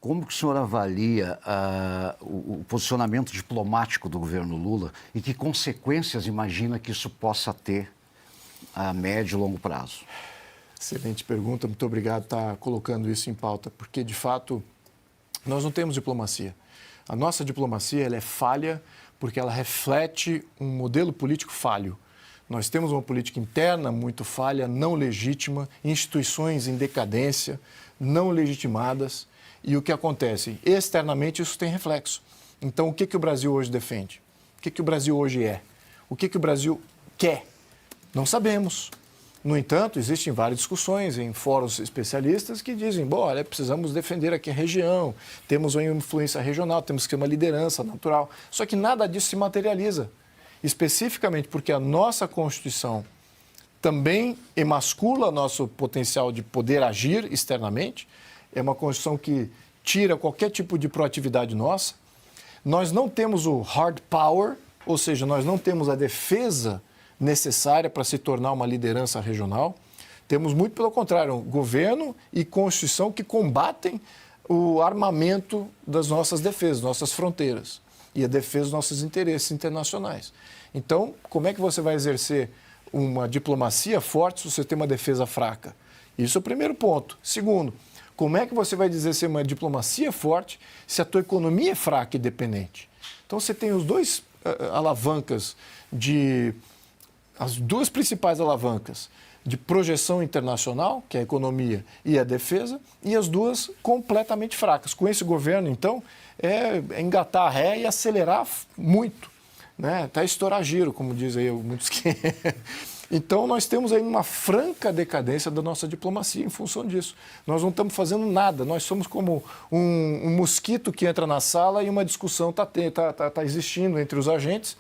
Como que o senhor avalia o posicionamento diplomático do governo Lula e que consequências imagina que isso possa ter a médio e longo prazo? Excelente pergunta, muito obrigado por estar colocando isso em pauta, porque, de fato, nós não temos diplomacia. A nossa diplomacia ela é falha porque ela reflete um modelo político falho. Nós temos uma política interna muito falha, não legítima, instituições em decadência, não legitimadas. E o que acontece? Externamente isso tem reflexo. Então, o que o Brasil hoje defende? O que o Brasil hoje é? O que o Brasil quer? Não sabemos. No entanto, existem várias discussões em fóruns especialistas que dizem, bom, olha, precisamos defender aqui a região, temos uma influência regional, temos que ter uma liderança natural. Só que nada disso se materializa. Especificamente porque a nossa Constituição também emascula nosso potencial de poder agir externamente. É uma Constituição que tira qualquer tipo de proatividade nossa. Nós não temos o hard power, ou seja, nós não temos a defesa necessária para se tornar uma liderança regional. Temos muito pelo contrário, governo e Constituição que combatem o armamento das nossas defesas, nossas fronteiras e a defesa dos nossos interesses internacionais. Então, como é que você vai exercer uma diplomacia forte se você tem uma defesa fraca? Isso é o primeiro ponto. Segundo, como é que você vai dizer ser uma diplomacia forte se a tua economia é fraca e dependente? Então, você tem os dois alavancas as duas principais alavancas de projeção internacional, que é a economia e a defesa, e as duas completamente fracas. Com esse governo, então, é engatar a ré e acelerar muito, né? Até estourar giro, como dizem aí muitos que... Então, nós temos aí uma franca decadência da nossa diplomacia em função disso. Nós não estamos fazendo nada, nós somos como um mosquito que entra na sala e uma discussão está existindo entre os agentes,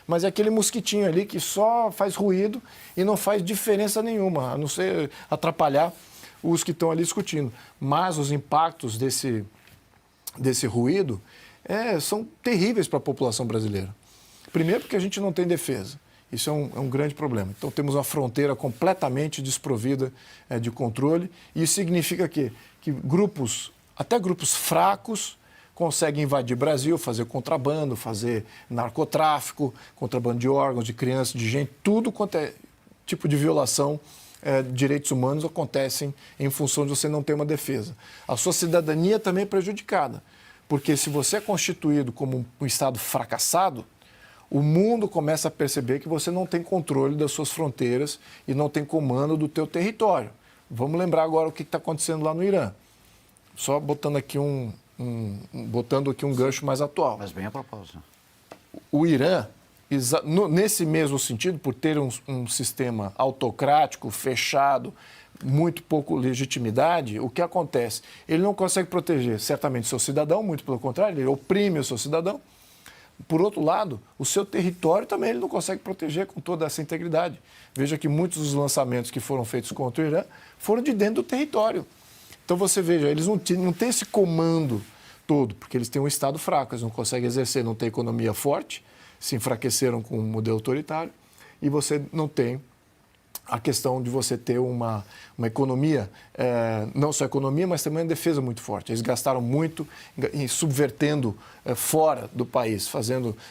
mas é aquele mosquitinho ali que só faz ruído e não faz diferença nenhuma, a não ser atrapalhar os que estão ali discutindo. Mas os impactos desse ruído são terríveis para a população brasileira. Primeiro porque a gente não tem defesa. Isso é um grande problema. Então temos uma fronteira completamente desprovida de controle e isso significa que até grupos fracos, consegue invadir o Brasil, fazer contrabando, fazer narcotráfico, contrabando de órgãos, de crianças, de gente, tudo quanto é tipo de violação de direitos humanos acontecem em função de você não ter uma defesa. A sua cidadania também é prejudicada, porque se você é constituído como um Estado fracassado, o mundo começa a perceber que você não tem controle das suas fronteiras e não tem comando do teu território. Vamos lembrar agora o que está acontecendo lá no Irã. Só botando aqui um gancho mais atual. Mas bem a propósito. O Irã, nesse mesmo sentido, por ter um sistema autocrático, fechado, muito pouco legitimidade, o que acontece? Ele não consegue proteger, certamente, seu cidadão, muito pelo contrário, ele oprime o seu cidadão. Por outro lado, o seu território também ele não consegue proteger com toda essa integridade. Veja que muitos dos lançamentos que foram feitos contra o Irã foram de dentro do território. Então você veja, eles não têm esse comando todo, porque eles têm um Estado fraco, eles não conseguem exercer, não têm economia forte, se enfraqueceram com o modelo autoritário, e você não tem a questão de você ter uma economia, não só economia, mas também uma defesa muito forte. Eles gastaram muito subvertendo fora do país,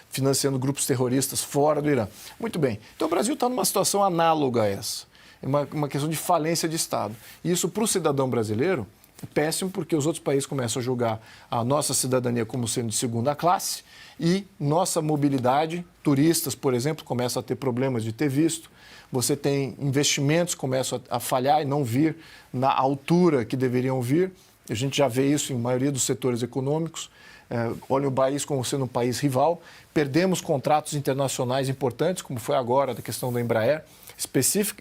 financiando grupos terroristas fora do Irã. Muito bem. Então o Brasil está numa situação análoga a essa. É uma questão de falência de Estado. E isso, para o cidadão brasileiro, é péssimo porque os outros países começam a julgar a nossa cidadania como sendo de segunda classe e nossa mobilidade, turistas, por exemplo, começam a ter problemas de ter visto. Você tem investimentos que começam a falhar e não vir na altura que deveriam vir. A gente já vê isso em maioria dos setores econômicos. Olha o país como sendo um país rival. Perdemos contratos internacionais importantes, como foi agora da questão da Embraer,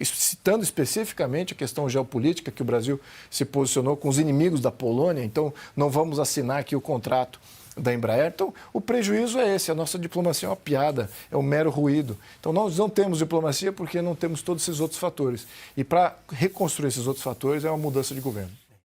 citando especificamente a questão geopolítica que o Brasil se posicionou com os inimigos da Polônia. Então, não vamos assinar aqui o contrato da Embraer. Então, o prejuízo é esse. A nossa diplomacia é uma piada, é um mero ruído. Então, nós não temos diplomacia porque não temos todos esses outros fatores. E para reconstruir esses outros fatores é uma mudança de governo.